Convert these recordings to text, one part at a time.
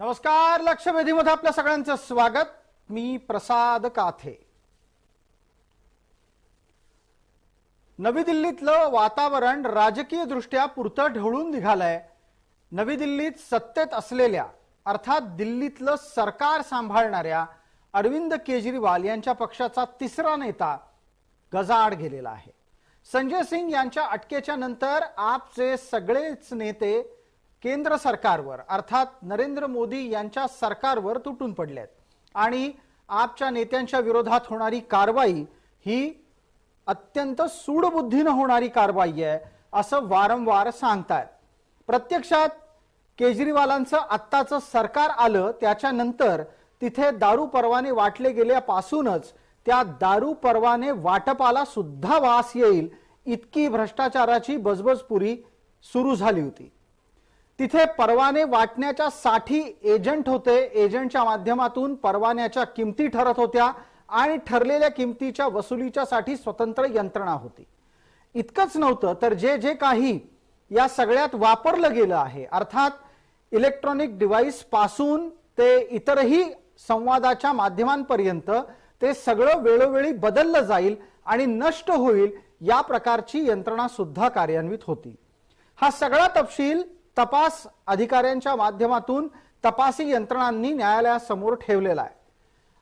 नमस्कार. लक्षवेधीमध्ये आपल्या सगळ्यांचं स्वागत. मी प्रसाद काथे. नवी दिल्लीतलं वातावरण राजकीय दृष्ट्या पुरतं ढवळून निघालंय. नवी दिल्लीत सत्तेत असलेल्या अर्थात दिल्लीतलं सरकार सांभाळणाऱ्या अरविंद केजरीवाल यांच्या पक्षाचा तिसरा नेता गजाआड गेलेला आहे. संजय सिंग यांच्या अटकेच्या नंतर आपचे सगळेच नेते केंद्र सरकारवर अर्थात नरेंद्र मोदी यांच्या सरकारवर तुटून पडलेत आणि आपच्या नेत्यांच्या विरोधात होणारी कारवाई ही अत्यंत सूडबुद्धीने होणारी कारवाई आहे असं वारंवार सांगतात. प्रत्यक्षात केजरीवालांचं आत्ताचं सरकार आलं त्याच्यानंतर तिथे दारू परवाने वाटले गेल्यापासूनच त्या दारू परवाने वाटपाला सुद्धा वास येईल इतकी भ्रष्टाचाराची बजबजपुरी सुरू झाली होती. तिथे परवाने वाटण्याच्या 60 एजंट होते. एजंटच्या माध्यमातून परवान्याच्या किमती ठरत होत्या आणि ठरलेल्या किमतीच्या वसुलीच्या साठी स्वतंत्र यंत्रणा होती. इतकंच नव्हतं तर जे जे काही या सगळ्यात वापरलं गेलं आहे अर्थात इलेक्ट्रॉनिक डिव्हाइस पासून ते इतरही संवादाच्या माध्यमांपर्यंत ते सगळं वेळोवेळी बदललं जाईल आणि नष्ट होईल या प्रकारची यंत्रणा सुद्धा कार्यान्वित होती. हा सगळा तपशील तपास अधिकाऱ्यांच्या माध्यमातून तपासी यंत्रणांनी न्यायालयासमोर ठेवलेला आहे.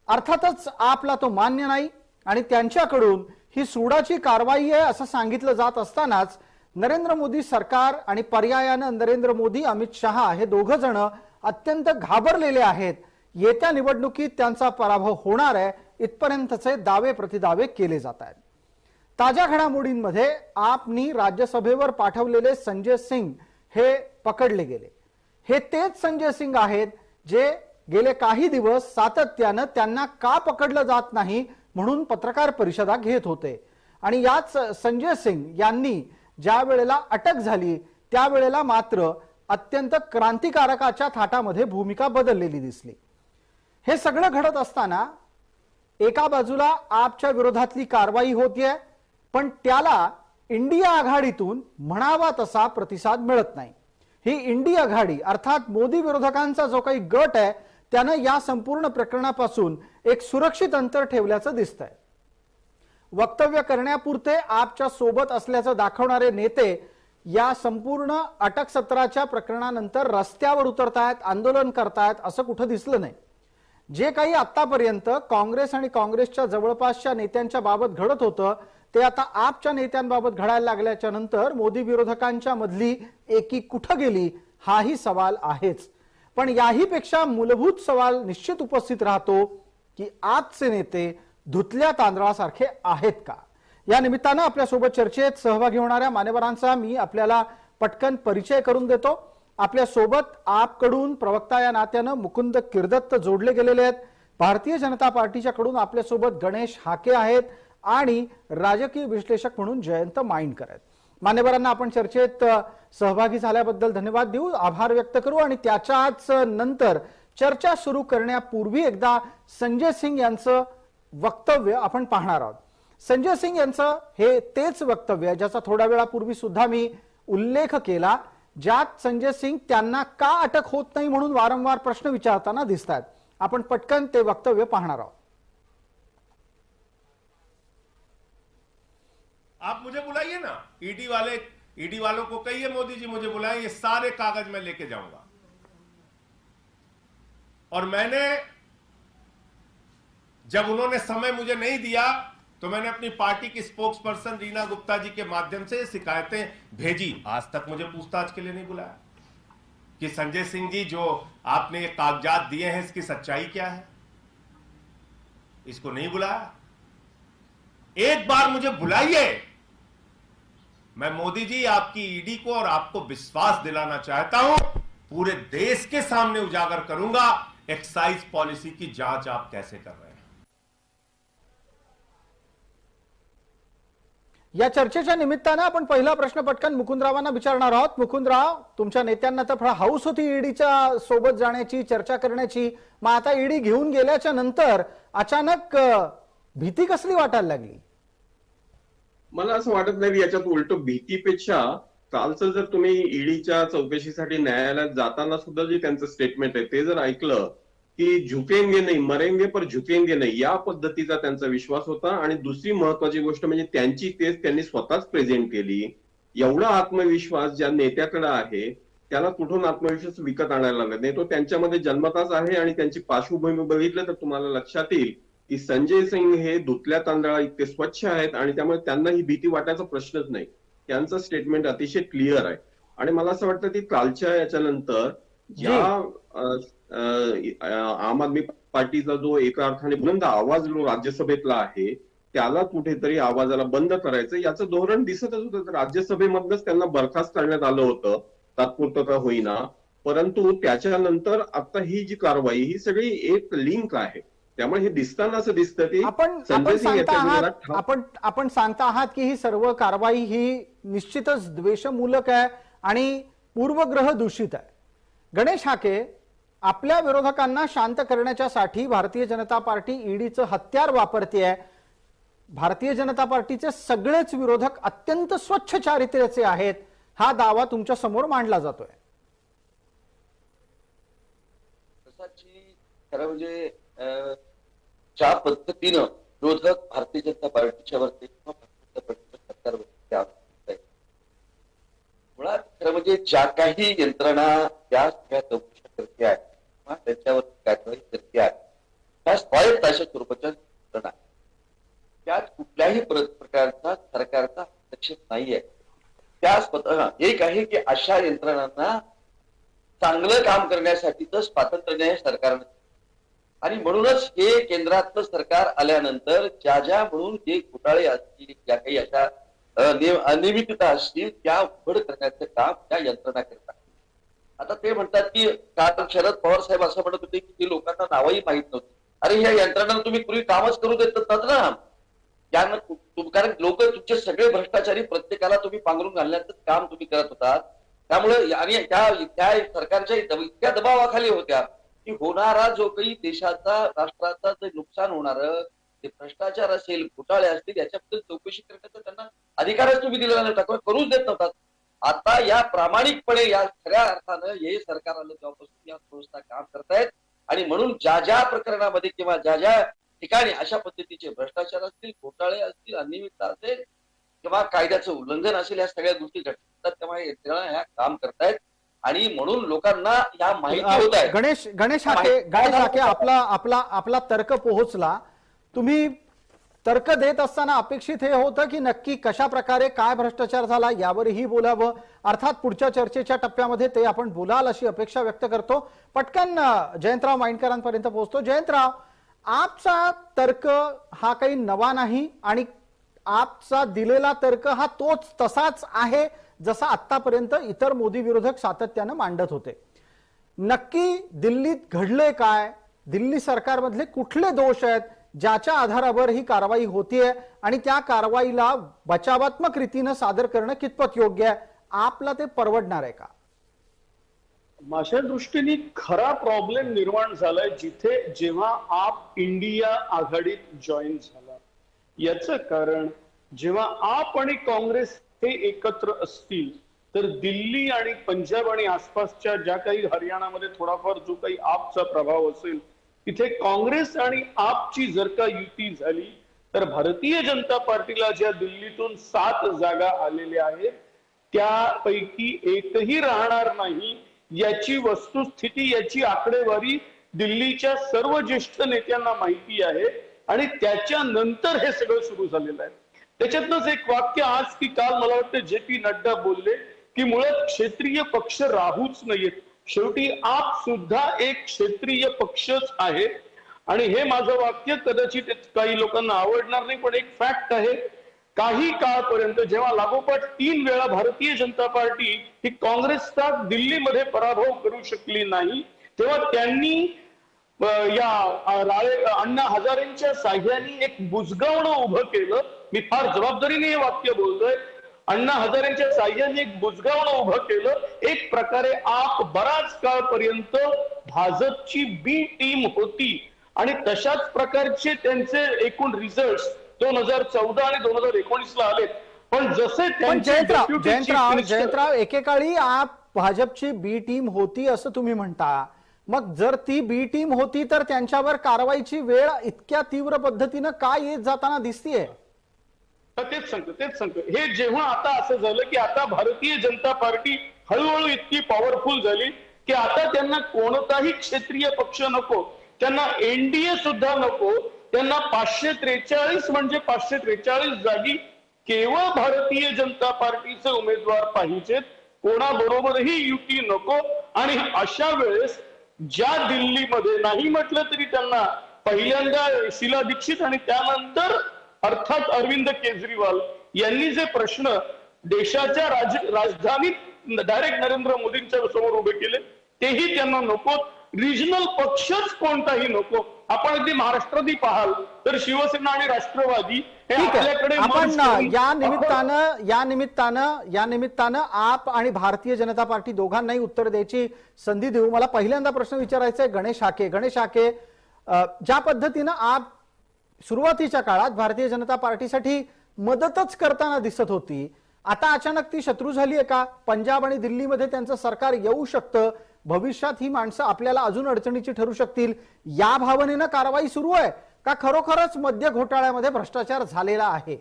अर्थातच आपला तो मान्य नाही आणि त्यांच्याकडून ही सूडाची कारवाई आहे असं सांगितलं जात असतानाच नरेंद्र मोदी सरकार आणि पर्यायानं नरेंद्र मोदी अमित शहा हे दोघं जण अत्यंत घाबरलेले आहेत. येत्या निवडणुकीत त्यांचा पराभव होणार आहे इथपर्यंतचे दावे प्रतिदावे केले जात आहेत. ताज्या घडामोडींमध्ये आपनी राज्यसभेवर पाठवलेले संजय सिंग हे पकडले गेले. हे तेच संजय सिंग आहेत जे गेले काही दिवस सातत्यानं त्यांना का पकडलं जात नाही म्हणून पत्रकार परिषदा घेत होते. आणि याच संजय सिंग यांनी ज्या वेळेला अटक झाली त्यावेळेला मात्र अत्यंत क्रांतिकारकाच्या थाटामध्ये भूमिका बदललेली दिसली. हे सगळं घडत असताना एका बाजूला आपच्या विरोधातली कारवाई होतीये पण त्याला इंडिया आघाडीतून म्हणावा तसा प्रतिसाद मिळत नाही. ही इंडिया आघाडी अर्थात मोदी विरोधकांचा जो काही गट आहे त्यानं या संपूर्ण प्रकरणापासून एक सुरक्षित अंतर ठेवल्याचं दिसतंय. वक्तव्य करण्यापुरते आपच्या सोबत असल्याचं दाखवणारे नेते या संपूर्ण अटक सत्राच्या प्रकरणानंतर रस्त्यावर उतरतायत, आंदोलन करतायत असं कुठं दिसलं नाही. जे काही आतापर्यंत काँग्रेस आणि काँग्रेसच्या जवळपासच्या नेत्यांच्या बाबत घडत होतं ते आता आपच्या नेत्यांबाबत घडायला लागल्याच्या नंतर मोदी विरोधकांच्या मधली एकी कुठं गेली हाही सवाल आहेच. पण याही पेक्षा मूलभूत सवाल निश्चित उपस्थित राहतो की आपचे नेते धुतल्या तांदळासारखे आहेत का. या निमित्तानं आपल्या सोबत चर्चेत सहभागी होणाऱ्या मान्यवरांचा मी आपल्याला पटकन परिचय करून देतो. आपल्या सोबत आपकडून प्रवक्ता या नात्यानं मुकुंद किर्दत्त जोडले गेलेले आहेत. भारतीय जनता पार्टीच्या कडून आपल्या सोबत गणेश हाके आहेत आणि राजकीय विश्लेषक म्हणून जयंत माइंडकर आहेत. मान्यवरांना आपण चर्चेत सहभागी झाल्याबद्दल धन्यवाद देऊ, आभार व्यक्त करू आणि त्याच्याच नंतर चर्चा सुरू करण्यापूर्वी एकदा संजय सिंग यांचं वक्तव्य आपण पाहणार आहोत. संजय सिंग यांचं हे तेच वक्तव्य ज्याचा थोड्या वेळापूर्वी सुद्धा मी उल्लेख केला, ज्यात संजय सिंग त्यांना का अटक होत नाही म्हणून वारंवार प्रश्न विचारताना दिसतात. आपण पटकन ते वक्तव्य पाहणार आहोत. आप मुझे बुलाइए ना, ईडी वालों को कहिए मोदी जी मुझे बुलाएं, ये सारे कागज मैं लेके जाऊंगा. और मैंने जब उन्होंने समय मुझे नहीं दिया तो मैंने अपनी पार्टी की स्पोक्स पर्सन रीना गुप्ता जी के माध्यम से शिकायतें भेजी. आज तक मुझे पूछताछ के लिए नहीं बुलाया कि संजय सिंह जी जो आपने ये कागजात दिए हैं इसकी सच्चाई क्या है, इसको नहीं बुलाया. एक बार मुझे बुलाइए. मैं मोदी जी आपकी ईडी को और आपको विश्वास दिलाना चाहता हूं, पूरे देश के सामने उजागर करूंगा एक्साइज पॉलिसी की जांच आप कैसे कर रहे हैं. या चर्चेच्या निमित्तानं आपण पहिला प्रश्न पटकन मुकुंदरावांना विचारणार आहोत. मुकुंदराव, तुमच्या नेत्यांना तर फार हाऊस होती ईडीच्या सोबत जाण्याची, चर्चा करण्याची. मग आता ईडी घेऊन गेल्याच्या नंतर अचानक भीती कसली वाटायला लागली? मला असं वाटत नाही. याच्यात उलट भीतीपेक्षा कालचं जर तुम्ही ईडीच्या चौकशीसाठी न्यायालयात जाताना सुद्धा जे त्यांचं स्टेटमेंट आहे ते जर ऐकलं की झुकेंगे नाही मरेंगे पर झुकेंगे नाही, या पद्धतीचा त्यांचा विश्वास होता. आणि दुसरी महत्वाची गोष्ट म्हणजे त्यांची तेच त्यांनी स्वतःच प्रेझेंट केली. एवढा आत्मविश्वास ज्या नेत्याकडे आहे त्याला कुठून आत्मविश्वास विकत आणायला लागत नाही, तो त्यांच्यामध्ये जन्मताच आहे. आणि त्यांची पार्श्वभूमी बघितलं तर तुम्हाला लक्षात येईल की संजय सिंग हे धुतल्या तांदळा इतके स्वच्छ आहेत आणि त्यामुळे त्यांना ही भीती वाटायचा प्रश्नच नाही. त्यांचं स्टेटमेंट अतिशय क्लिअर आहे. आणि मला असं वाटतं की कालच्या याच्यानंतर ज्या आम आदमी पार्टीचा जो एका अर्थाने बुलंद आवाज जो राज्यसभेतला आहे त्याला कुठेतरी आवाजाला बंद करायचं याचं धोरण दिसतच होतं. राज्यसभेमधनच त्यांना बरखास्त करण्यात आलं होतं, तात्पुरतं का होईना. परंतु त्याच्यानंतर आता ही जी कारवाई ही सगळी एक लिंक आहे. त्यामुळे हे दिसताना असं दिसतं की संजय सिंग याच्या विरोधात आपण सांगता आहात की ही सर्व कारवाई ही निश्चितच द्वेषमूलक आहे आणि पूर्वग्रह दूषित आहे. गणेश हाके, आपल्या विरोधकांना शांत करण्यासाठी भारतीय जनता पार्टी ईडीचं हत्यार वापरते. भारतीय जनता पार्टीचे सगळेच विरोधक अत्यंत स्वच्छ चारित्र्याचे आहेत, हा दावा तुमच्या समोर मांडला जातोय. खरं म्हणजे ज्या पद्धतीनं विरोधक भारतीय जनता पार्टीच्या वरती किंवा भारतीय जनता पार्टीच्या सरकारवरती मुळात खरं म्हणजे ज्या काही यंत्रणा त्या सगळ्या चौकशा करते आहेत किंवा त्याच्यावरती कारवाई करते आहेत त्या स्वायत्त अशा स्वरूपाच्या यंत्रणा त्यात कुठल्याही प्रकारचा सरकारचा हस्तक्षेप नाहीये. त्या स्वतः एक आहे की अशा यंत्रणांना चांगलं काम करण्यासाठीच स्वातंत्र्य सरकारनं आणि म्हणूनच हे केंद्रातलं सरकार आल्यानंतर ज्या ज्या म्हणून जे घोटाळे असतील ज्या काही अशा अनियमितता असतील त्या उघड करण्याचं काम त्या यंत्रणा करतात. आता ते म्हणतात की काल शरद पवार साहेब असं म्हणत होते की ते लोकांना नावही माहित नव्हती. अरे ह्या यंत्रणा तुम्ही पूर्वी कामच करू देत ना. कारण लोक तुमचे सगळे भ्रष्टाचारी प्रत्येकाला तुम्ही पांघरून घालण्याचं काम तुम्ही करत होता. त्यामुळे आणि त्या सरकारच्या इतक्या दबावाखाली होत्या की होणारा जो काही देशाचा राष्ट्राचा जे नुकसान होणार ते भ्रष्टाचार असेल घोटाळे असतील याच्याबद्दल चौकशी करण्याचा त्यांना अधिकारच तुम्ही दिलेला नव्हता किंवा करूच देत नव्हता. आता या प्रामाणिकपणे या खऱ्या अर्थानं हे सरकार आलं तेव्हापासून या संस्था काम करतायत आणि म्हणून ज्या ज्या प्रकरणामध्ये किंवा ज्या ज्या ठिकाणी अशा पद्धतीचे भ्रष्टाचार असतील घोटाळे असतील अनियमितता असेल किंवा कायद्याचं उल्लंघन असेल या सगळ्या गोष्टी घडतात तेव्हा यंत्रणा ह्या काम करतायत आणि म्हणून लोकांना या माहिती होत आहे. गणेश हाके आपला तर्क पोहोचला. तुम्ही तर्क देत असताना अपेक्षित हे होतं की नक्की कशा प्रकारे काय भ्रष्टाचार झाला यावरही बोलावं. अर्थात पुढच्या चर्चेच्या टप्प्यामध्ये ते आपण बोलाल अशी अपेक्षा व्यक्त करतो. पटकन जयंतराव माइंडकरांपर्यंत पोहोचतो. जयंतराव, आपचा तर्क हा काही नवा नाही आणि आपचा दिलेला तर्क हा तोच तसाच आहे जसा आतापर्यंत इतर मोदी विरोधक सातत्यानं मांडत होते. नक्की दिल्लीत घडले काय? दिल्ली सरकारमधले कुठले दोष आहेत ज्याच्या आधारावर ही कारवाई होतीये आणि त्या कारवाईला बचावात्मक रीतीनं सादर करणं कितपत योग्य आहे? आपला ते परवडणार आहे का? माझ्या दृष्टीने खरा प्रॉब्लेम निर्माण झालाय जिथे जेव्हा आप इंडिया आघाडीत जॉईन झाला. याचं कारण जेव्हा आप आणि काँग्रेस हे एकत्र असतील तर दिल्ली आणि पंजाब आणि आसपासच्या ज्या काही हरियाणामध्ये थोडाफार जो काही आपचा प्रभाव असेल तिथे काँग्रेस आणि आपची जर का युती झाली तर भारतीय जनता पार्टीला ज्या दिल्लीतून 7 जागा आलेल्या आहेत त्यापैकी एकही राहणार नाही याची वस्तुस्थिती याची आकडेवारी दिल्लीच्या सर्व ज्येष्ठ नेत्यांना माहिती आहे आणि त्याच्यानंतर हे सगळं सुरू झालेलं आहे. त्याच्यातनंच एक वाक्य आज की काल मला वाटतं JP नड्डा बोलले की मुळात क्षेत्रीय पक्ष राहूच नयेत. शेवटी आप सुद्धा एक क्षेत्रीय पक्षच आहे आणि हे माझं वाक्य कदाचित काही लोकांना आवडणार नाही पण एक फॅक्ट आहे. काही काळपर्यंत जेव्हा लागोपाठ 3 वेळा भारतीय जनता पार्टी ही काँग्रेसचा दिल्लीमध्ये पराभव करू शकली नाही तेव्हा त्यांनी या अण्णा हजारेंच्या साह्याने एक बुजगावणं उभं केलं. मी फार जबाबदारीने हे वाक्य बोलतोय. अण्णा हजारेंच्या साह्याने एक बुजगावणं उभं केलं. एक प्रकारे आप बराच काळपर्यंत भाजपची बी टीम होती आणि तशाच प्रकारचे त्यांचे एकूण रिझल्ट 2014 आणि 2019 ला आले. पण जसे पण त्यांचे Jayantrao deputy chief Jayantrao minister- Jayantrao एकेकाळी आप भाजपची बी टीम होती असं तुम्ही म्हणता. मग जर ती बी टीम होती तर त्यांच्यावर कारवाईची वेळ इतक्या तीव्र पद्धतीनं का येत जाताना दिसतीये? तर तेच सांगतो हे जेव्हा आता असं झालं की आता भारतीय जनता पार्टी हळूहळू इतकी पॉवरफुल झाली की आता त्यांना कोणताही क्षेत्रीय पक्ष नको, त्यांना एनडीए सुद्धा नको, त्यांना 543 म्हणजे 543 जागी केवळ भारतीय जनता पार्टीचे उमेदवार पाहिजेत, कोणाबरोबरही युती नको. आणि अशा वेळेस ज्या दिल्लीमध्ये नाही म्हटलं तरी त्यांना पहिल्यांदा शीला दीक्षित आणि त्यानंतर अर्थात अरविंद केजरीवाल यांनी जे प्रश्न देशाच्या राजधानीत डायरेक्ट नरेंद्र मोदींच्या समोर उभे केले तेही त्यांना नको. रिजनल पक्षच कोणताही नको. आपण अगदी महाराष्ट्रातही पाहाल तर शिवसेना आणि राष्ट्रवादी हे ठीक आहे. आपल्याकडे आपण merge करून- या निमित्तानं आप आणि भारतीय जनता पार्टी दोघांनाही उत्तर द्यायची संधी देऊ. मला पहिल्यांदा प्रश्न विचारायचा आहे गणेश हाके, ज्या पद्धतीनं आप सुरुवातीच्या काळात भारतीय जनता पार्टीसाठी मदतच करताना दिसत होती, आता अचानक ती शत्रू झाली आहे का? पंजाब आणि दिल्लीमध्ये त्यांचं सरकार येऊ शकतं, भविष्यात ही माणसं आपल्याला अजून अडचणीची ठरू शकतील, या भावनेनं कारवाई सुरू आहे का खरोखरच मद्य घोटाळ्यामध्ये भ्रष्टाचार झालेला आहे?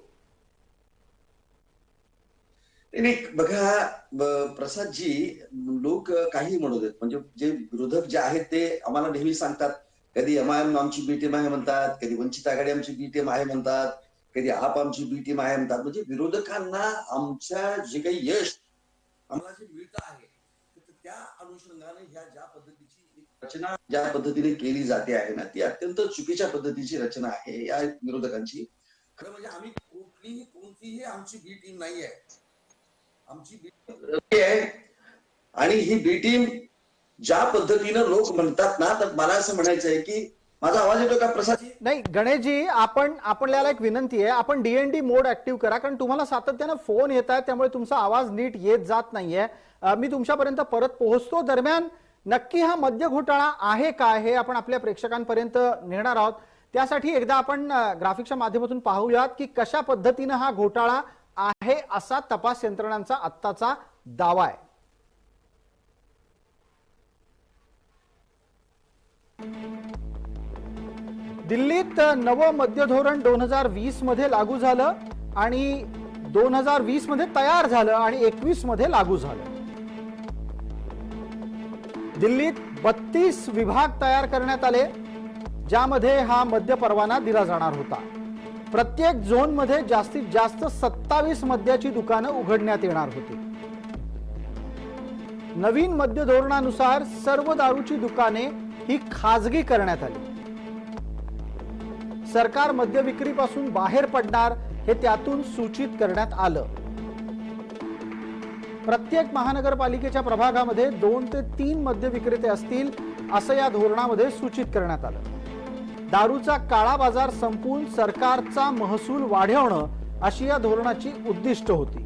नाही बघा प्रसादजी, लोक काही म्हणू देत, म्हणजे जे विरोधक जे आहेत ते आम्हाला नेहमी सांगतात, कधी एमआयएम आमची बी टीम आहे म्हणतात, कधी वंचित आघाडी आमची बी टीम आहे म्हणतात, कधी आप आमची बी टीम आहे म्हणतात. म्हणजे विरोधकांना आमच्या जे काही यश आम्हाला जे मिळतं आहे त्या अनुषंगाने ह्या ज्या पद्धतीची रचना ज्या पद्धतीने केली जाते आहे ना, ती अत्यंत चुकीच्या पद्धतीची रचना आहे या विरोधकांची. खरं म्हणजे आम्ही कोणतीही आमची बी टीम नाही आहे, आमची बी टीम आहे. आणि ही बी टीम ज्या पद्धतीनं लोक म्हणतात ना, तर मला असं म्हणायचं आहे की माझा आवाज येतो का प्रसाद? नाही गणेशजी, आपल्याला एक विनंती आहे, आपण डीएनडी मोड ऍक्टिव्ह करा, कारण तुम्हाला सातत्यानं फोन येत आहेत, त्यामुळे तुमचा आवाज नीट येत जात नाहीये. मी तुमच्यापर्यंत परत पोहोचतो. दरम्यान नक्की हा मद्य घोटाळा आहे काय हे आपण आपल्या प्रेक्षकांपर्यंत नेणार आहोत. त्यासाठी एकदा आपण ग्राफिक्सच्या माध्यमातून पाहूयात की कशा पद्धतीनं हा घोटाळा आहे असा तपास यंत्रणांचा आत्ताचा दावा आहे. दिल्लीत नवं मद्य धोरण 2020 मध्ये लागू झालं आणि 2020 मध्ये तयार झालं आणि 21 मध्ये लागू झालं. दिल्लीत 32 विभाग तयार करण्यात आले ज्यामध्ये हा मद्य परवाना दिला जाणार होता. प्रत्येक झोन मध्ये जास्तीत जास्त 27 मद्याची दुकानं उघडण्यात येणार होती. नवीन मद्य धोरणानुसार सर्व दारूची दुकाने ही खाजगी करण्यात आली. सरकार मद्य विक्रीपासून बाहेर पडणार हे त्यातून सूचित करण्यात आलं. प्रत्येक महानगरपालिकेच्या प्रभागामध्ये 2 ते 3 मद्य विक्रेते असतील असं या धोरणामध्ये सूचित करण्यात आलं. दारूचा काळा बाजार संपवून सरकारचा महसूल वाढवणं अशी या धोरणाची उद्दिष्ट होती.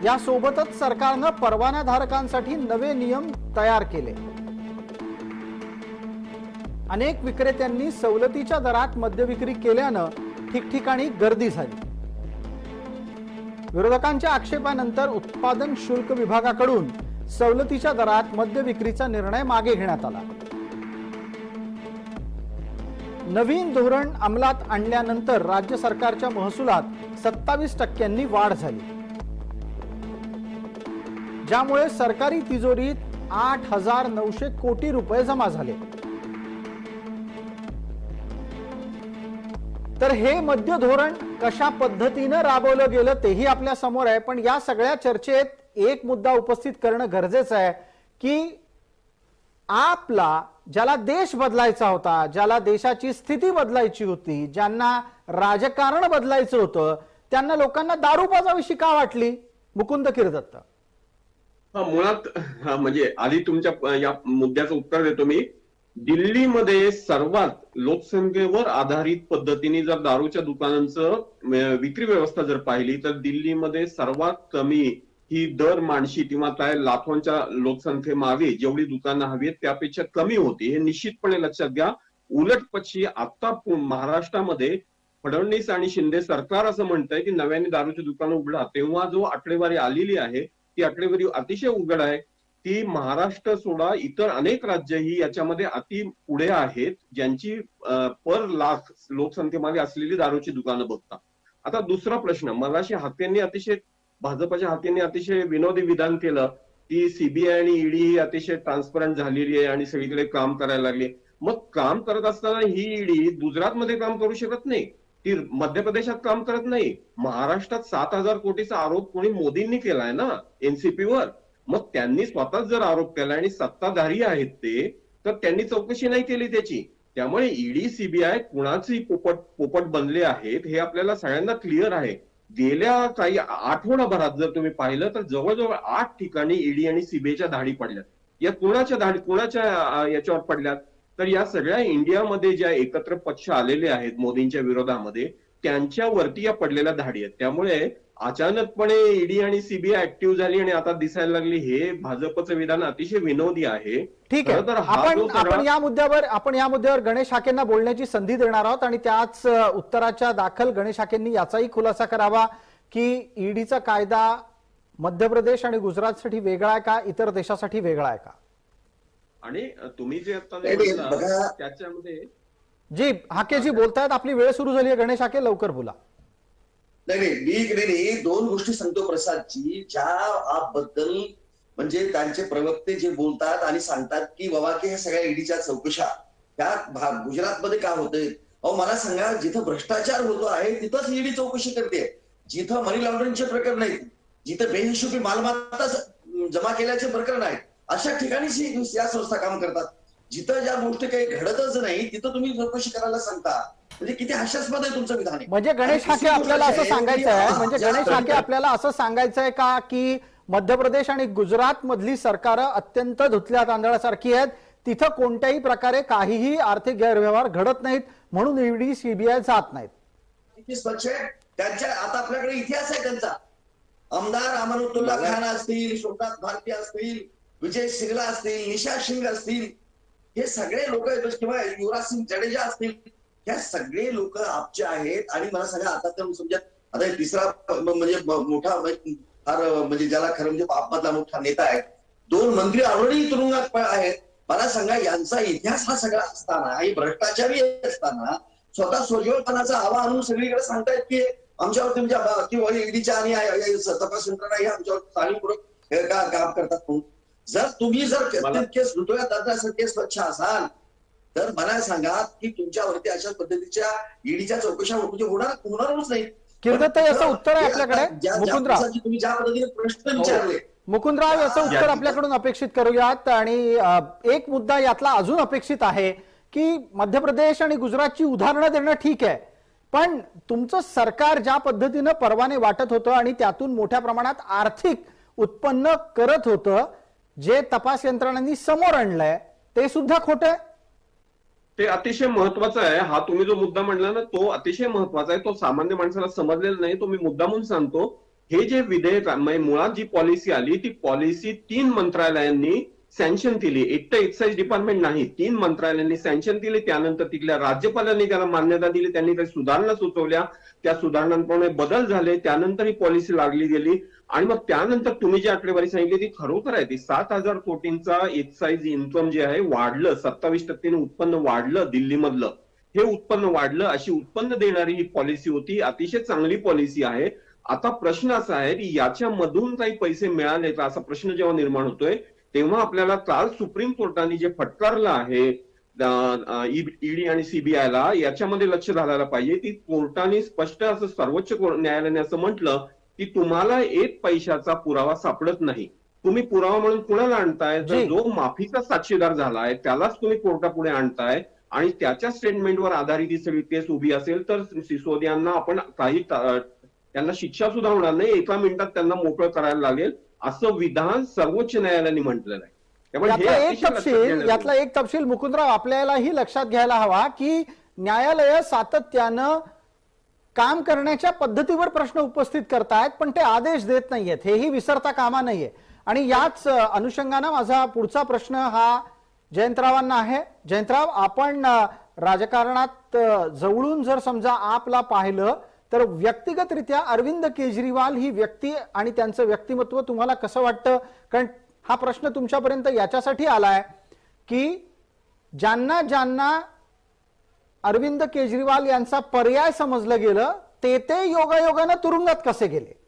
यासोबतच सरकारनं परवानाधारकांसाठी नवे नियम तयार केले. अनेक विक्रेत्यांनी सवलतीच्या दरात मद्य विक्री केल्यानं ठिकठिकाणी गर्दी झाली. विरोधकांच्या आक्षेपानंतर उत्पादन शुल्क विभागाकडून सवलतीच्या दरात मद्य विक्रीचा निर्णय मागे घेण्यात आला. नवीन धोरण अंमलात आणल्यानंतर राज्य सरकारच्या महसुलात 27% वाढ झाली, ज्यामुळे सरकारी तिजोरीत 8,900 कोटी रुपये जमा झाले. तर हे मद्य धोरण कशा पद्धतीनं राबवलं गेलं तेही आपल्या समोर आहे. पण या सगळ्या चर्चेत एक मुद्दा उपस्थित करणं गरजेचं आहे की आपला ज्याला देश बदलायचा होता, ज्याला देशाची स्थिती बदलायची होती, ज्यांना राजकारण बदलायचं होतं, त्यांना लोकांना दारू पाजावीशी का वाटली? मुकुंद किर्दत्त. मुळात म्हणजे आधी तुमच्या या मुद्द्याचं उत्तर देतो मी. दिल्लीमध्ये सर्वात लोकसंख्येवर आधारित पद्धतीने जर दारूच्या दुकानांचं विक्री व्यवस्था जर पाहिली तर दिल्लीमध्ये सर्वात कमी ही दर माणशी किंवा त्या लाखोंच्या लोकसंख्येमागे जेवढी दुकानं हवी आहेत त्यापेक्षा कमी होती. हे निश्चितपणे लक्षात घ्या. उलट पक्षी आता महाराष्ट्रामध्ये फडणवीस आणि शिंदे सरकार असं म्हणतंय की नव्याने दारूची दुकानं उघडा, तेव्हा जो आकडेवारी आलेली आहे ती आकडेवारी अतिशय उघड आहे. ती महाराष्ट्र सोडा इतर अनेक राज्य ही याच्यामध्ये अति पुढे आहेत, ज्यांची पर लाख लोकसंख्येमध्ये असलेली दारूची दुकानं बघता. आता दुसरा प्रश्न, मगाशी भाजपच्या हातींनी अतिशय विनोदी विधान केलं की सीबीआय आणि ईडी ही अतिशय ट्रान्सपरंट झालेली आहे आणि सगळीकडे काम करायला लागली. मग काम करत असताना ही ईडी गुजरातमध्ये काम करू शकत नाही, ती मध्य प्रदेशात काम करत नाही. महाराष्ट्रात 7,000 कोटीचा आरोप कोणी मोदींनी केलाय ना एनसीपीवर. मग त्यांनी स्वतःच जर आरोप केला आणि सत्ताधारी आहेत ते, तर त्यांनी चौकशी नाही केली त्याची. त्यामुळे ईडी सीबीआय कुणाची पोपट बनले आहेत हे आपल्याला सगळ्यांना क्लिअर आहे. गेल्या काही आठवडाभरात जर तुम्ही पाहिलं तर जवळजवळ 8 ठिकाणी ईडी आणि सीबीआयच्या धाडी पडल्यात. या कुणाच्या याच्यावर पडल्यात? तर या सगळ्या इंडियामध्ये ज्या एकत्र पक्ष आलेले आहेत मोदींच्या विरोधामध्ये, त्यांच्यावरती या पडलेल्या धाडी आहेत. त्यामुळे अचानकपणे ईडी आणि सीबीआय ऍक्टिव्ह झाली आणि आता दिसायला लागली, हे भाजपचं विधान अतिशय विनोदी आहे. ठीक आहे, तर आपण या मुद्द्यावर गणेश हाकेंना बोलण्याची संधी देणार आहोत आणि त्याच उत्तराच्या दाखल गणेश हाकेंनी याचाही खुलासा करावा की ईडीचा कायदा मध्य प्रदेश आणि गुजरातसाठी वेगळा आहे का, इतर देशासाठी वेगळा आहे का? आणि तुम्ही जे आता बघा, त्याच्यामध्ये जी हाकेजी बोलतायत, आपली वेळ सुरू झाली आहे. गणेश हाके लवकर बोला. नाही, मी दोन गोष्टी सांगतो प्रसादजी, ज्या बद्दल म्हणजे त्यांचे प्रवक्ते जे बोलतात आणि सांगतात की बाबा की ह्या सगळ्या ईडीच्या चौकशा त्या गुजरातमध्ये का होतंय. अहो मला सांगा, जिथं भ्रष्टाचार होतो आहे तिथंच ईडी चौकशी करते. जिथं मनी लॉन्ड्रिंगचे प्रकरण आहेत, जिथं बेहिशोबी मालमत्ता जमा केल्याचे प्रकरण आहेत, अशा ठिकाणीच या संस्था काम करतात. जिथं ज्या गोष्टी काही घडतच नाही तिथं तुम्ही चौकशी करायला सांगता, म्हणजे किती हास्यास्पद आहे तुमचं विधान. म्हणजे गणेश हाके आपल्याला असं सांगायचं आहे, का की मध्य प्रदेश आणि गुजरात मधली सरकार अत्यंत धुतल्या तांदळासारखी आहेत, तिथं कोणत्याही प्रकारे काहीही आर्थिक गैरव्यवहार घडत नाहीत, म्हणून ईडी सीबीआय जात नाहीत. किती स्वच्छ आहे त्यांच्या. आता आपल्याकडे इतिहास आहे त्यांचा. आमदार अमानुल्लाह खान असतील, सोमनाथ भारती असतील, विजय सिंगला असतील, निशा सिंग असतील, हे सगळे लोक, किंवा युवराज सिंग जडेजा असतील, ह्या सगळे लोक आपचे आहेत. आणि मला सांगा, आता तर समजा आता तिसरा म्हणजे मोठा फार म्हणजे ज्याला खरं म्हणजे आपमधला मोठा नेता आहे, 2 मंत्री ऑलरेडी तुरुंगात आहेत. मला सांगा, यांचा इतिहास हा सगळा असताना, हे भ्रष्टाचारी असताना स्वतः सोजवळपणाचा हवा आणून सगळीकडे सांगतायत की आमच्यावरती म्हणजे किंवा ईडीच्या आणि तपास यंत्रणा आमच्यावर जाणीवपूर्वक काम करतात म्हणून. जर तुम्ही केस ऋतुया दर्जासारखे स्वच्छ असाल तर मला सांगा की तुमच्यावरती अशा पद्धतीच्या ईडीच्या चौकशा होणारच नाही. याचं उत्तर आहे आपल्याकडे. मुकुंदराव, तुम्ही ज्या पद्धतीने प्रश्न विचारले, मुकुंदराव याचं उत्तर आपल्याकडून अपेक्षित करूयात. आणि एक मुद्दा यातला अजून अपेक्षित आहे की मध्य प्रदेश आणि गुजरातची उदाहरणं देणं ठीक आहे, पण तुमचं सरकार ज्या पद्धतीनं परवाने वाटत होतं आणि त्यातून मोठ्या प्रमाणात आर्थिक उत्पन्न करत होतं, जे तपास यंत्रणांनी समोर आणलंय ते सुद्धा खोटं आहे. ते अतिशय महत्वाचा आहे. हा तुम्ही जो मुद्दा म्हणला ना, तो अतिशय महत्वाचा आहे. तो सामान्य माणसाला समजलेला नाही, तो मी मुद्दामून सांगतो. हे जे विधेयक मुळात जी पॉलिसी आली, ती पॉलिसी 3 मंत्रालयांनी सँक्शन केली. एकटं एक्साईज डिपार्टमेंट नाही, 3 मंत्रालयांनी सँक्शन केली. त्यानंतर तिथल्या राज्यपालांनी त्याला मान्यता दिली, त्यांनी काही सुधारणा सुचवल्या, त्या सुधारणांप्रमाणे बदल झाले, त्यानंतर ही पॉलिसी लागली गेली. आणि मग त्यानंतर तुम्ही जी आकडेवारी सांगितली ती खरोखर आहे. ती 7,000 कोटींचा एक्साईज इन्कम जे आहे वाढलं, 27% उत्पन्न वाढलं दिल्लीमधलं, हे उत्पन्न वाढलं. अशी उत्पन्न देणारी ही पॉलिसी होती, अतिशय चांगली पॉलिसी आहे. आता प्रश्न असा आहे की याच्यामधून काही पैसे मिळाले का, असा प्रश्न जेव्हा निर्माण होतोय तेव्हा आपल्याला काल सुप्रीम कोर्टाने जे फटकारलं आहे ईडी आणि सीबीआयला, याच्यामध्ये लक्ष घालायला पाहिजे. ती कोर्टाने स्पष्ट असं, सर्वोच्च न्यायालयाने असं म्हटलं की तुम्हाला 1 पैशाचा पुरावा सापडत नाही. तुम्ही पुरावा म्हणून कुणाला आणताय? तर जो माफीचा साक्षीदार झालाय त्यालाच तुम्ही कोर्टापुढे आणताय आणि त्याच्या स्टेटमेंटवर आधारित ही सगळी केस उभी असेल तर सिसोदियांना आपण त्यांना शिक्षा सुद्धा होणार नाही, 1 मिनिटात त्यांना मोकळं करायला लागेल, असं विधान सर्वोच्च न्यायालयाने म्हटलेलं आहे. यातला एक तपशील मुकुंदराव आपल्यालाही लक्षात घ्यायला हवा की न्यायालय सातत्यानं काम करण्याच्या पद्धतीवर प्रश्न उपस्थित करतायत, पण ते आदेश देत नाहीयेत, हेही विसरता कामा नाहीये. आणि याच अनुषंगानं माझा पुढचा प्रश्न हा जयंतरावांना आहे. जयंतराव, आपण राजकारणात जवळून जर समजा आपला पाहिलं तर व्यक्तिगतरित्या अरविंद केजरीवाल ही व्यक्ती आणि त्यांचं व्यक्तिमत्व तुम्हाला कसं वाटतं? कारण हा प्रश्न तुमच्यापर्यंत याच्यासाठी आलाय की ज्यांना ज्यांना अरविंद केजरीवाल यांचा पर्याय समजलं गेलं ते योगायोगानं तुरुंगात कसे गेले?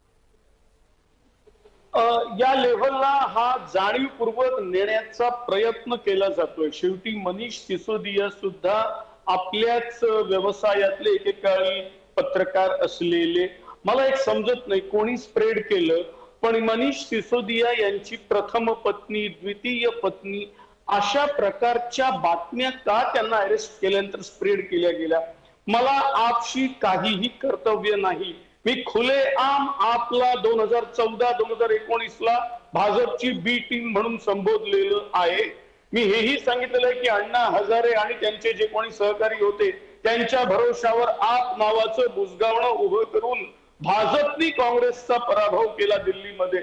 या लेव्हलला हा जाणीवपूर्वक नेण्याचा प्रयत्न केला जातोय. शेवटी मनीष सिसोदिया सुद्धा आपल्याच व्यवसायातले एकेकाळी पत्रकार असलेले, मला एक समजत नाही कोणी स्प्रेड केलं, पण मनीष सिसोदिया यांची प्रथम पत्नी, द्वितीय पत्नी अशा प्रकारच्या बातम्या का त्यांना अरेस्ट केल्यानंतर स्प्रेड केल्या गेल्या? मला आपशी काहीही कर्तव्य नाही. मी खुलेआम आपला 2014-2019 ला भाजपची बी टीम म्हणून संबोधलेलं आहे. मी हेही सांगितलेलं आहे की अण्णा हजारे आणि त्यांचे जे कोणी सहकारी होते त्यांच्या भरोशावर आप नावाचं बुजगावणं उभं करून भाजपनी काँग्रेसचा पराभव केला दिल्लीमध्ये.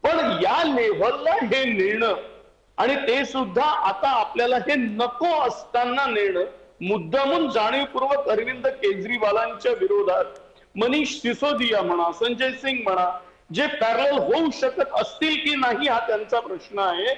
पण या लेव्हलला हे नेणं आणि ते सुद्धा आता आपल्याला हे नको असताना नेणं, मुद्दामून जाणीवपूर्वक अरविंद केजरीवालांच्या विरोधात मनीष सिसोदिया म्हणा, संजय सिंग म्हणा, जे पॅरलल होऊ शकत असतील की नाही हा त्यांचा प्रश्न आहे.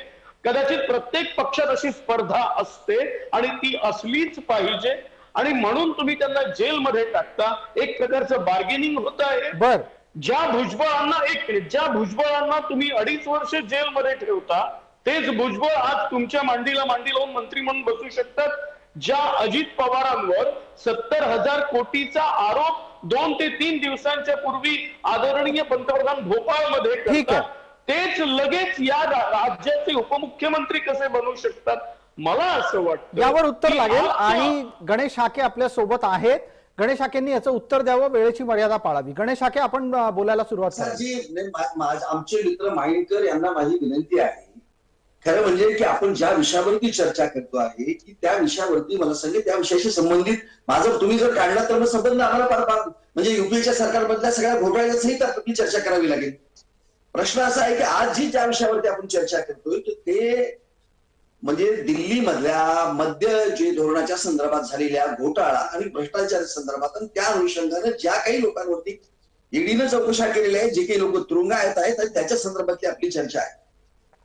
कदाचित प्रत्येक पक्षात अशी स्पर्धा असते आणि ती असलीच पाहिजे आणि म्हणून तुम्ही त्यांना जेलमध्ये टाकता. एक प्रकारचं बार्गेनिंग होत आहे. बर, ज्या भुजबळांना तुम्ही 2.5 वर्ष जेलमध्ये ठेवता तेच भुजबळ आज तुमच्या मांडीला मांडी लावून मंत्री म्हणून बसू शकतात. ज्या अजित पवारांवर 70,000 कोटीचा आरोप 2 ते 3 दिवसांच्या पूर्वी आदरणीय पंतप्रधान भोपाळमध्ये करतात, तेच लगेच या राज्याचे उपमुख्यमंत्री कसे बनवू शकतात? मला असं वाटतं यावर उत्तर लागेल. आणि गणेश हाके आपल्या सोबत आहेत. गणेश हाकेंनी याचं उत्तर द्यावं, वेळेची मर्यादा पाळावी. गणेश हाके, आपण बोलायला सुरुवात करा. आमचे मित्र माइंडकर यांना माझी विनंती आहे, खरं म्हणजे की आपण ज्या विषयावरती चर्चा करतो आहे की त्या विषयावरती मला सांगे त्या विषयाशी संबंधित माझं तुम्ही जर काढला तर मग संबंध आम्हाला म्हणजे युपीएच्या सरकारमधल्या सगळ्या घोटाळ्यासही आपली चर्चा करावी लागेल. प्रश्न असा आहे की आज ज्या विषयावरती आपण चर्चा करतोय ते म्हणजे दिल्लीमधल्या मद्य जे धोरणाच्या संदर्भात झालेल्या घोटाळा आणि भ्रष्टाचार संदर्भात आणि त्या अनुषंगानं ज्या काही लोकांवरती ईडीनं चौकशा केलेल्या आहेत, जे काही लोक तुरुंगात आहेत आणि त्याच्या संदर्भातली आपली चर्चा आहे.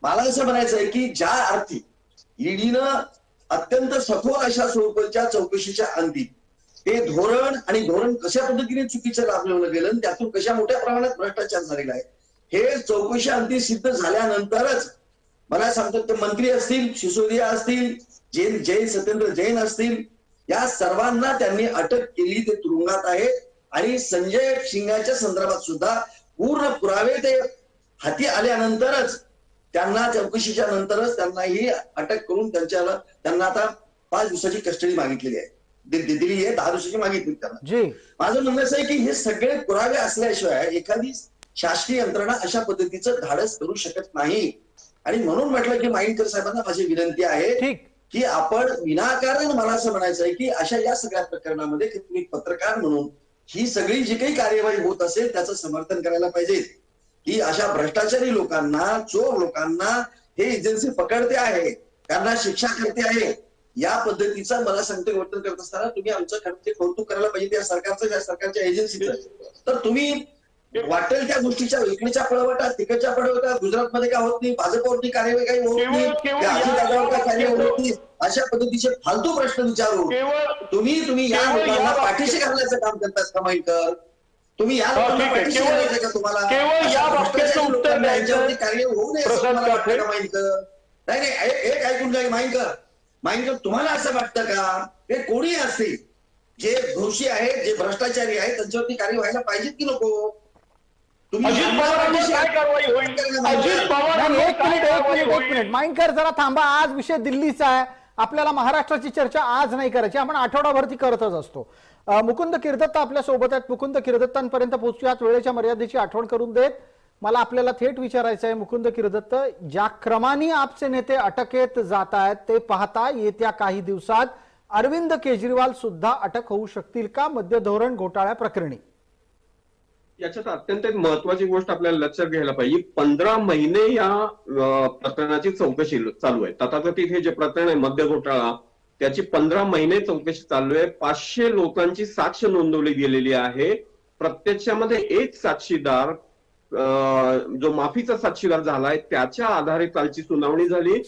मला असं म्हणायचं आहे की ज्या अर्थी ईडीनं अत्यंत सखोल अशा स्वरूपाच्या चौकशीच्या अंती ते धोरण आणि धोरण कशा पद्धतीने चुकीचं राबवलं गेलं आणि त्यातून कशा मोठ्या प्रमाणात भ्रष्टाचार झालेला आहे हे चौकशी अंती सिद्ध झाल्यानंतरच मला सांगतो ते मंत्री असतील, सिसोदिया असतील, जैन सत्येंद्र जैन असतील, या सर्वांना त्यांनी अटक केली, ते तुरुंगात आहेत. आणि संजय सिंगाच्या संदर्भात सुद्धा पूर्ण पुरावे ते हाती आल्यानंतरच त्यांना चौकशीच्या नंतरच त्यांना ही अटक करून त्यांना आता 5 दिवसाची कस्टडी मागितलेली आहे. दिली आहे, 10 दिवसाची मागितली त्यांना. माझं म्हणणं असं आहे की हे सगळे पुरावे असल्याशिवाय एखादी शासकीय यंत्रणा अशा पद्धतीचं धाडस करू शकत नाही. आणि म्हणून म्हटलं की माइंडकर साहेबांना माझी विनंती आहे की आपण विनाकारण, मला असं म्हणायचं आहे की अशा या सगळ्या प्रकरणामध्ये तुम्ही पत्रकार म्हणून ही सगळी जी काही कार्यवाही होत असेल त्याचं समर्थन करायला पाहिजे. की अशा भ्रष्टाचारी लोकांना, चोर लोकांना हे एजन्सी पकडते आहे, त्यांना शिक्षा करते आहे, या पद्धतीचा मला सांगते वर्तन करत असताना तुम्ही आमचं खरं कौतुक करायला पाहिजे त्या सरकारचं, त्या सरकारच्या एजन्सीचं. तर तुम्ही वाटेल त्या गोष्टीच्या इकडच्या पळवटा, तिकडच्या पळवटा, गुजरातमध्ये काय होत नाही, भाजपवरती कार्यवाही काही होत नाही, कार्यवाही होत नाही, अशा पद्धतीचे फालतू प्रश्न विचारून तुम्ही या लोकांना पाठीशी घालण्याचं काम करतास का माइंडकर? तुम्ही या लोकांना पाठीशी घालायचं का? तुम्हाला कार्य होऊ नये असं मला वाटतं का माइंडकर? नाही, एक ऐकून काय माइंडकर, तुम्हाला असं वाटतं का ते कोणी असतील जे दोषी आहेत, जे भ्रष्टाचारी आहेत, त्यांच्यावरती कार्य व्हायला पाहिजेत की नको? माइंडकर जरा थांबा. आज विषय दिल्लीचा आहे, आपल्याला महाराष्ट्राची चर्चा आज नाही करायची, आपण आठवडाभरती करतच असतो. मुकुंद किर्दत्ता आपल्या सोबत आहेत. मुकुंद किर्दत्तांपर्यंत पोहोचूयात. वेळेच्या मर्यादेची आठवण करून देत मला आपल्याला थेट विचारायचं आहे, मुकुंद किर्दत्त, ज्या क्रमाने आपचे नेते अटकेत जात आहेत ते पाहता येत्या काही दिवसात अरविंद केजरीवाल सुद्धा अटक होऊ शकतील का मद्य धोरण घोटाळ्या प्रकरणी? याच्यात अत्यंत एक महत्वाची गोष्ट आपल्याला लक्षात घ्यायला पाहिजे. 15 महिने या प्रकरणाची चौकशी चालू आहे. तथाकथित हे जे प्रकरण आहे मद्य घोटाळा, त्याची 15 महिने चौकशी चालू आहे. 500 लोकांची साक्ष नोंदवली गेलेली आहे. प्रत्यक्षामध्ये एक साक्षीदार जो माफीचा साक्षीदार झालाय त्याच्या आधारे कालची सुनावणी झाली.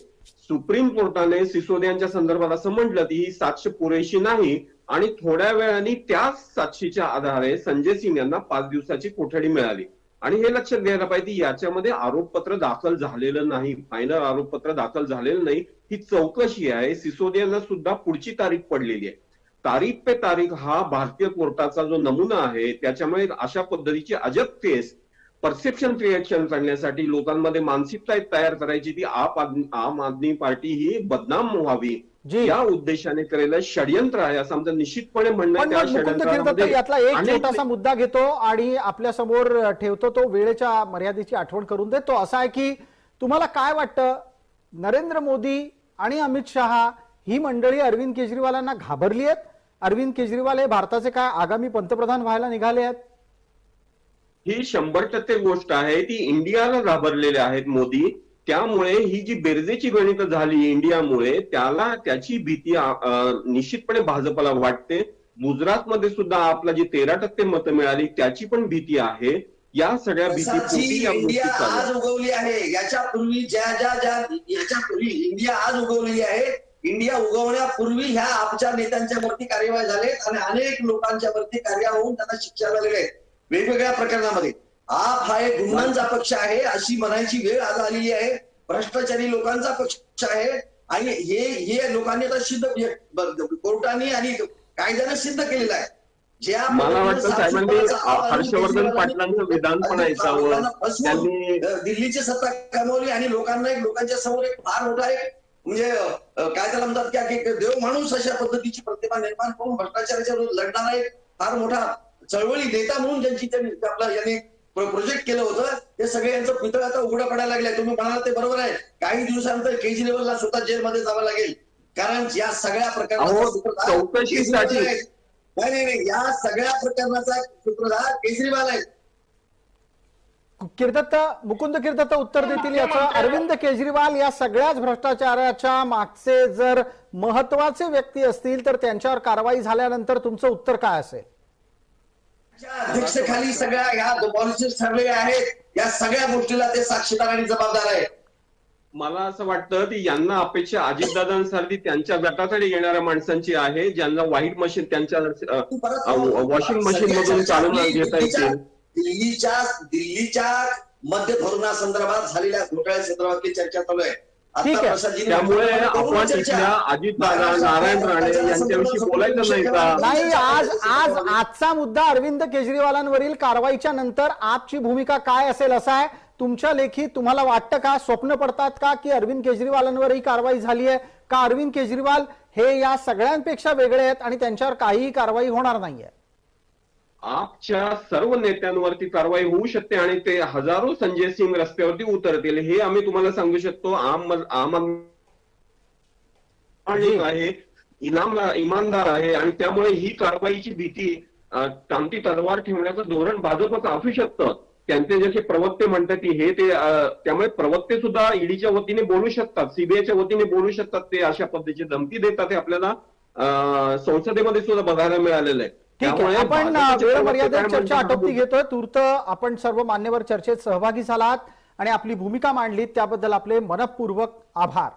सुप्रीम कोर्टाने सिसोदियांच्या संदर्भात असं म्हटलं की ही साक्ष पुरेशी नाही आणि थोड्या वेळाने त्याच साक्षीच्या आधारे संजय सिंग यांना 5 दिवसाची कोठडी मिळाली. आणि हे लक्षात घ्यायला पाहिजे याच्यामध्ये आरोपपत्र दाखल झालेलं नाही, फायनल आरोपपत्र दाखल झालेलं नाही. ही चौकशी आहे. सिसोदियांना सुद्धा पुढची तारीख पडलेली आहे. तारीख पे तारीख हा भारतीय कोर्टाचा जो नमुना आहे त्याच्यामुळे अशा पद्धतीची अजब केस परसेप्शन क्रिएशन करण्यासाठी लोकांमध्ये मानसिकता तयार करायची ती आम आदमी पार्टी ही बदनाम व्हावी जी. या उद्देशाने केलेलं षडयंत्र आहे असं आमचं निश्चितपणे म्हणणं आहे. पण त्या मग मुकुंद खिरदत्त षडयंत्रामध्ये यातला एक अनेक- छोटासा मुद्दा घेतो आणि आपल्या समोर ठेवतो, तो वेळेच्या मर्यादेची आठवण करून देतो. असा आहे की तुम्हाला काय वाटतं, नरेंद्र मोदी आणि अमित शहा ही मंडळी अरविंद केजरीवालांना घाबरली आहेत? अरविंद केजरीवाल हे भारताचे काय आगामी पंतप्रधान व्हायला निघाले आहेत? ही 100% गोष्ट आहे. ती इंडियाला घाबरलेले आहेत मोदी. त्यामुळे ही जी बेरजेची गणित झाली इंडियामुळे त्याची भीती निश्चितपणे भाजपला वाटते. गुजरातमध्ये सुद्धा आपला जी 13% मतं मिळाली त्याची पण भीती आहे. या सगळ्या भीती या इंडिया गोष्टी चालू आज आहेत. उगवली आहे. याच्यापूर्वी याच्यापूर्वी इंडिया आज उगवलेली आहे. इंडिया उगवण्यापूर्वी ह्या आपच्या नेत्यांच्या वरती कार्यवाही झालेत आणि अनेक लोकांच्या वरती कार्यवाही होऊन त्यांना शिक्षा झालेली आहे वेगवेगळ्या प्रकरणामध्ये. आप हा एक गुंडांचा पक्ष आहे अशी म्हणायची वेळ आज आलेली आहे. भ्रष्टाचारी लोकांचा पक्ष आहे आणि हे लोकांनी आता सिद्ध कोर्टाने आणि कायद्याने सिद्ध केलेलं आहे. ज्या मला वाटतं साहेबांनी हर्षवर्धन केजरीवालांनी पाटलांचं विधान पण ऐकावं. त्यांनी दिल्लीची सत्ता कमवली आणि लोकांच्या समोर एक फार मोठा एक म्हणजे काय त्याला म्हणतात की देव माणूस अशा पद्धतीची प्रतिभा निर्माण करून भ्रष्टाचाराच्या विरोधात लढणारा एक फार मोठा चळवळी नेता म्हणून त्यांनी आपला यांनी प्रोजेक्ट केलं होतं. ते सगळे यांचं पितळ आता उघडं पडायला लागलंय. तुम्ही म्हणाला ते बरोबर आहे. काही दिवसानंतर केजरीवालला स्वतः जेलमध्ये जावं लागेल कारण या सगळ्या प्रकरणाचा चौकशीसाठी नाही या सगळ्या प्रकरणाचा सूत्रधार केजरीवाल आहे. मुकुंद खिरदत्त उत्तर देतील याचं. अरविंद केजरीवाल या सगळ्याच भ्रष्टाचाराच्या मागचे जर महत्वाचे व्यक्ती असतील तर त्यांच्यावर कारवाई झाल्यानंतर तुमचं उत्तर काय असेल? अध्यक्षतेखाली सगळ्या ह्या पॉलिसीज ठरलेल्या आहेत. या सगळ्या गोष्टीला ते साक्षीदार आणि जबाबदार आहे. मला असं वाटतं की यांना अपेक्षा अजितदादांसारखी त्यांच्या गटाकडे येणाऱ्या माणसांची आहे ज्यांना व्हाईट मशीन त्यांच्या वॉशिंग मशीन मधून चालून घेता येतील. दिल्लीच्या मध्य धोरणासंदर्भात झालेल्या घोटाळ्या संदर्भातली चर्चा चालू आहे. ठीक आहे. त्यामुळे आपण इथल्या अजितदादा नारायण राणे यांच्याविषयी बोलायचं नाही का? नाही, आजचा मुद्दा अरविंद केजरीवालांवरील कारवाईच्या नंतर आपची भूमिका काय असेल असा आहे. तुमच्या लेखी तुम्हाला वाटतं का, स्वप्न पडतात का की अरविंद केजरीवालांवर ही कारवाई झाली आहे का अरविंद केजरीवाल हे या सगळ्यांपेक्षा वेगळे आहेत आणि त्यांच्यावर काहीही कारवाई होणार नाहीये? आपच्या सर्व नेत्यांवरती कारवाई होऊ शकते आणि ते हजारो संजय सिंग रस्त्यावरती उतरतील हे आम्ही तुम्हाला सांगू शकतो. आम आहे, इमानदार आहे आणि त्यामुळे ही कारवाईची भीती टांगती तलवार ठेवण्याचं धोरण भाजपचं असू शकतं. त्यांचे जसे प्रवक्ते म्हणतात की हे ते त्यामुळे प्रवक्ते सुद्धा ईडीच्या वतीने बोलू शकतात, सीबीआयच्या वतीने बोलू शकतात. ते अशा पद्धतीची धमकी देतात हे आपल्याला संसदेमध्ये सुद्धा बघायला मिळालेलं आहे. ठीक आहे, आपण वेळ मर्यादेत चर्चा आटोपती घेतोय. तूर्त आपण सर्व मान्यवर चर्चेत सहभागी झालात आणि आपली भूमिका मांडलीत त्याबद्दल आपले मनपूर्वक आभार.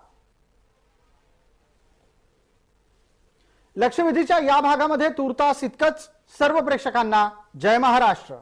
लक्षवेधीच्या या भागामध्ये तूर्तास इतकंच. सर्व प्रेक्षकांना जय महाराष्ट्र.